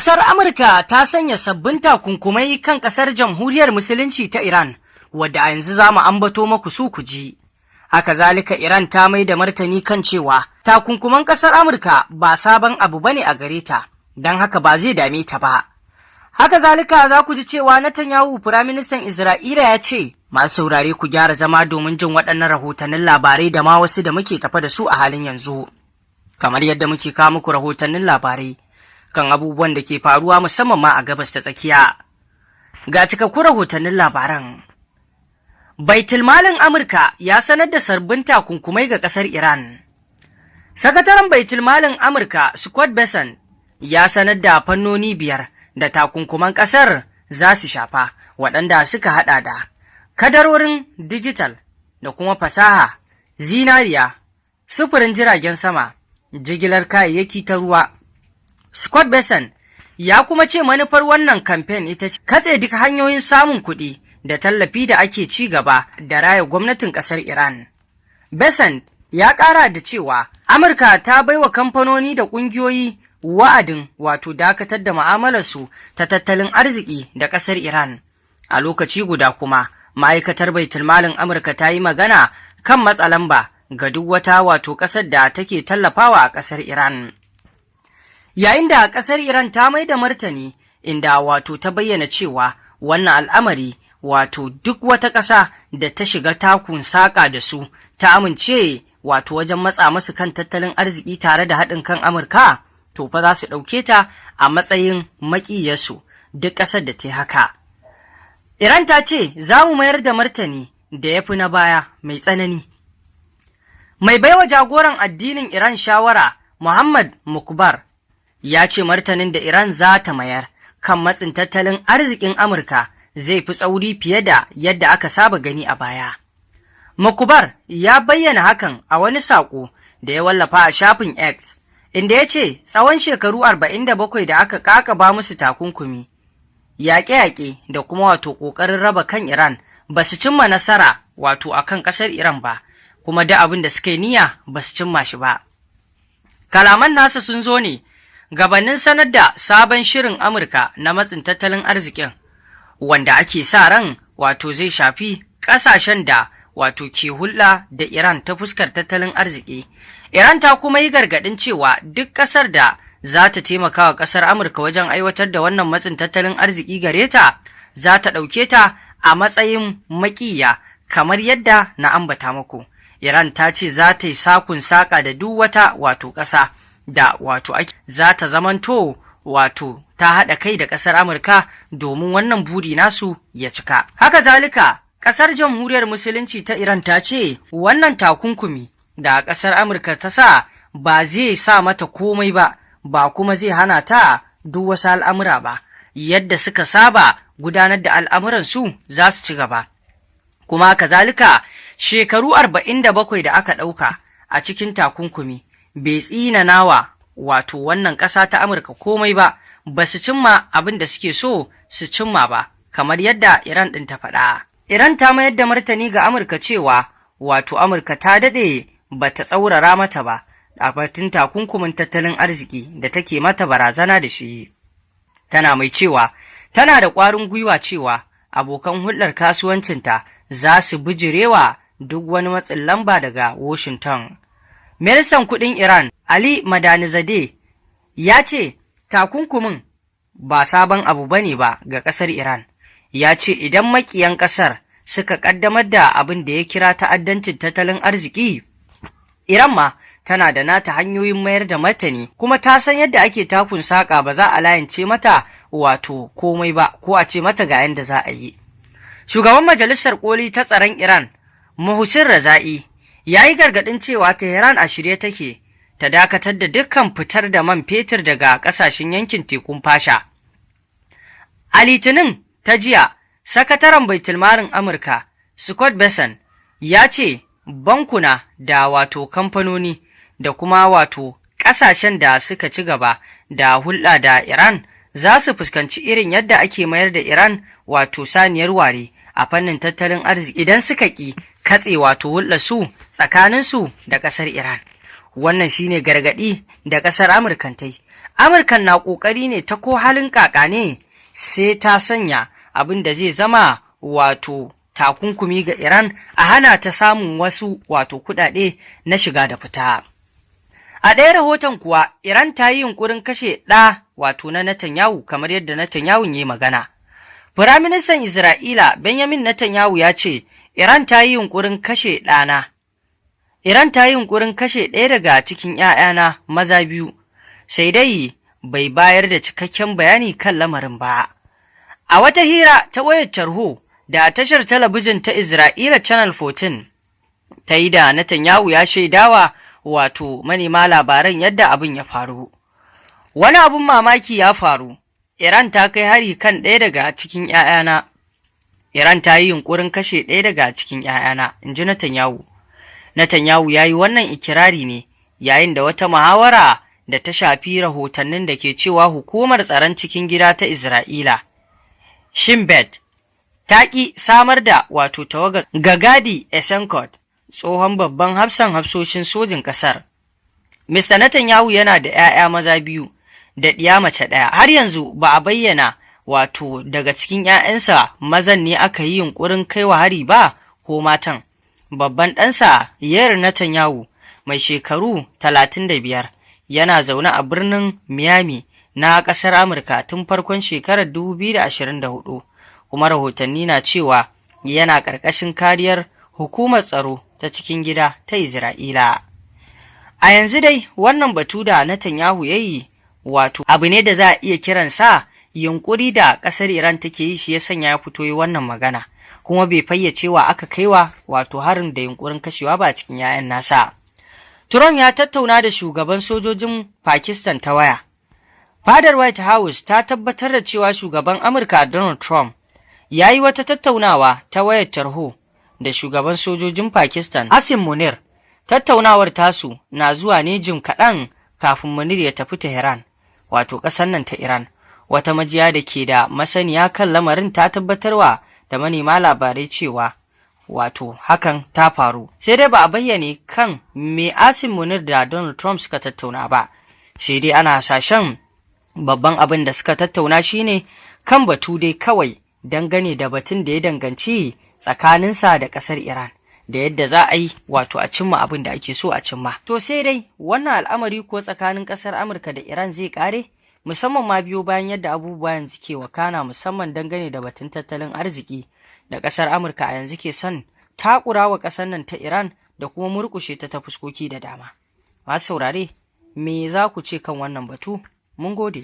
Ƙasar Amurka ta sanya sabbin takunkumai kan ƙasar Jamhuriyar Musulunci ta Iran, wadda a yanzu za mu ambato maku su ku ji. Haka zalika Iran ta mai da martani kan cewa takunkuman ƙasar Amurka ba sabon abu bane a gare ta, don haka ba zai dame ta ba. Haka zalika za ku ji cewa Netanyahu Firaministan Isra'ila ya ce, masu saurare ku gyara zama domin jin waɗannan rahotannin labarai da ma wasu da muke tafa da su a halin yanzu. Kamar yadda muke kawo muku rahotannin labarai kan abubuwan da ke faruwa musamman ma a gabas ta tsakiya. Ga cikakkun rahotannin labaran. Baitulmalin Amurka ya sanar da sabbin takunkumai ga ƙasar Iran. Sakataren Baitulmalin Amurka Scott Bessent ya sanar da fannoni 5 da takunkuman ƙasar za su shafa, waɗanda suka haɗa da kadarorin dijital da kuma fasaha, zinariya, sufurin jiragen sama, jigilar kayayyaki ta ruwa. Scott Bessent ya kuma ce manufar wannan kamfen ita ce katse duk hanyoyin samun kuɗi da tallafi da ake ci gaba da raya gwamnatin ƙasar Iran. Bessent ya ƙara da cewa Amurka ta baiwa kamfanoni da ƙungiyoyi wa'adin wato dakatar da mu'amalarsu ta tattalin arziki da ƙasar Iran. A lokaci guda kuma, ma'aikatar baitulmalin Amurka ta yi magana kan matsa lamba ga duk wata wato ƙasar da take tallafawa a ƙasar Iran. Yayin da ƙasar Iran ta mai da martani inda wato ta bayyana cewa wannan al'amari wato duk wata ƙasa da ta shiga takun saƙa da su ta amince wato wajen matsa masu kan tattalin arziki tare da haɗin kan Amurka, to fa za su ɗauke ta a matsayin maƙiyarsu duk ƙasar da ta yi haka. Iran ta ce za mu mayar da martani da ya fi na baya mai tsanani. Mai baiwa jagoran addinin Iran shawara Muhammad Mukbar ya ce martanin da Iran za ta mayar kan matsin tattalin arzikin Amurka zai fi tsauri fiye da yadda aka saba gani a baya. Mukbar ya bayyana hakan a wani saƙo da ya wallafa a shafin X, inda ya ce tsawon shekaru 47 da aka ƙaƙaba musu takunkumi, yaƙe-yaƙe da kuma wato ƙoƙarin raba kan Iran ba su cimma nasara wato a kan ƙasar Iran ba, kuma da abin da suka yi niyya ba su cimma shi ba. Kalaman nasa sun zo ne gabanin sanar da sabon shirin Amurka na matsin tattalin arzikin, wanda ake sa ran wato zai shafi ƙasashen da wato ke hulɗa da Iran ta fuskar tattalin arziki. Iran ta kuma yi gargaɗin cewa duk ƙasar da za ta taimaka wa ƙasar Amurka wajen aiwatar da wannan matsin tattalin arziki gare ta, za ta ɗauke ta a matsayin maƙiya kamar yadda na ambata muku. Iran ta ce za ta yi sakun saƙa da duk wata wato ƙasa da wato ake za ta zamanto wato ta haɗa kai da ƙasar Amurka domin wannan buri nasu ya cika. Haka zalika, ƙasar Jamhuriyar Musulunci ta Iran ta ce wannan takunkumi da ƙasar Amurka ta sa ba zai sa mata komai ba, ba kuma zai hana ta duk wasu al'amura ba, yadda suka saba gudanar da al'amuransu za su ci gaba. Kuma kazalika shekaru 47 da aka ɗauka a cikin takunkumi bai tsinanawa wato wannan ƙasa ta Amurka komai ba, ba su cimma abin da suke so su cimma ba, kamar yadda Iran ɗin ta faɗa. Iran ta mayar da martani ga Amurka cewa wato Amurka ta daɗe ba ta tsaurara mata ba a batun takunkumin tattalin arziki da take mata barazana da shi. Tana mai cewa tana da ƙwarin gwiwa cewa abokan hulɗar kasuwancinta za su bijirewa duk wani matsin lamba daga Washington. Ministan kuɗin Iran Ali Madanizadeh ya ce takunkumin ba sabon abu bane ba ga ƙasar Iran. Ya ce idan makiyan ƙasar suka ƙaddamar da abin da ya kira ta'addancin tattalin arziki, Iran ma tana da nata hanyoyin mayar da martani, kuma ta san yadda ake takun saƙa ba za a layance mata wato komai ba ko a ce mata ga yadda za a yi. Shugaban Majalisar Koli ta tsaron Iran, Mohsin Raza'i, ya yi gargaɗin cewa Tehran a shirye take ta dakatar da dukkan fitar da man fetur daga ƙasashen yankin tekun fasha. A Litinin ta jiya, Sakataren Baitulmalin Amurka, Scott Bessent, ya ce bankuna da wato kamfanoni da kuma wato ƙasashen da suka ci gaba da hulɗa da Iran za su fuskanci irin yadda ake mayar da Iran wato saniyar ware a fannin tattalin arziki idan suka ƙi katse wato hulɗar su tsakaninsu da ƙasar Iran. Wannan shine gargaɗi da ƙasar Amurka ta yi Amurkan na ƙoƙari ne ta ko halin kaka ne sai ta sanya abin da zai zama wato takunkumi ga Iran a hana ta samun wasu wato kuɗaɗe na shiga da fita. A ɗaya rahoton kuwa, Iran ta yi yunƙurin kashe ɗa wato na Netanyahu kamar yadda Netanyahu ya yi magana. Firaministan Isra'ila Benjamin Netanyahu ya ce, Iran ta yi yunƙurin kashe ɗana. Iran ta yi yunƙurin kashe ɗaya daga cikin ‘ya'yana maza biyu, sai dai bai bayar da cikakken bayani kan lamarin ba. A wata hira ta wayar tarho da tashar talabijin ta Isra'ila Channel 14 ta yi da Netanyahu ya shaidawa wato manema labaran yadda abin ya faru. Wani abin mamaki ya faru, Iran ta kai hari kan ɗaya daga cikin ‘ya'yana. Iran ta yi yunƙurin kashe ɗaya daga cikin ‘ya'yana, in ji Netanyahu. Netanyahu ya yi wannan ikirari ne yayin da wata muhawara da ta shafi rahotannin da ke cewa hukumar tsaron cikin gida ta Isra'ila, Shin Bet, ta ƙi samar da wato tawagar ga Gadi Eisenkot, tsohon babban hafsan hafsoshin sojin ƙasar. Mr. Netanyahu yana da ‘ya'ya maza biyu da ɗiya mace ɗaya. Har yanzu ba a bayyana wato daga cikin ‘ya'yansa mazan ne aka yi yunƙurin kaiwa hari ba ko matan. Babban ɗansa Yair Netanyahu mai shekaru 35 yana zaune a birnin Miami na ƙasar Amurka tun farkon shekarar 2024, kuma rahotanni na cewa yana ƙarƙashin kariyar hukumar tsaro ta cikin gida ta Isra'ila. A yanzu dai wannan batu da Netanyahu ya yi wato abu ne da za a iya kiransa yunƙuri da ƙasar Iran take yi, shi ya sanya ya fito yi wannan magana, kuma bai fayyace wa aka kaiwa wato harin da yunƙurin kashewa ba cikin 'ya'yan nasa. Trump ya tattauna da shugaban sojojin Pakistan ta waya. Fadar White House ta tabbatar da cewa shugaban Amurka Donald Trump ya yi wata tattaunawa ta wayar tarho da shugaban sojojin Pakistan Asim Munir. Tattaunawar tasu na zuwa ne jim kaɗan kafin Munir ya tafi Tehran, wato ƙasar nan ta Iran. Wata majiya da ke da masaniya kan lamarin ta tabbatarwa da manema labarai cewa wato hakan ta faru. Sai dai ba a bayyane kan me Asim Munir da Donald Trump suka tattauna ba. Sai dai ana hasashen babban abin da suka tattauna shine kan batu dai kawai dangane da batun da ya danganci tsakaninsa da ƙasar Iran, da yadda za a yi wato a cimma abin da ake so a cimma. To sai dai wannan al'amari ko tsakanin ƙasar Amurka da Iran zai ƙare, musamman ma biyo bayan yadda abubuwa yanzu ke wakana, musamman dangane da batun tattalin arziki da ƙasar Amurka a yanzu ke son takura wa ƙasar nan ta Iran da kuma murƙushe ta fuskoki da dama. Masu saurare, me za ku ce kan wannan batu? Mun gode.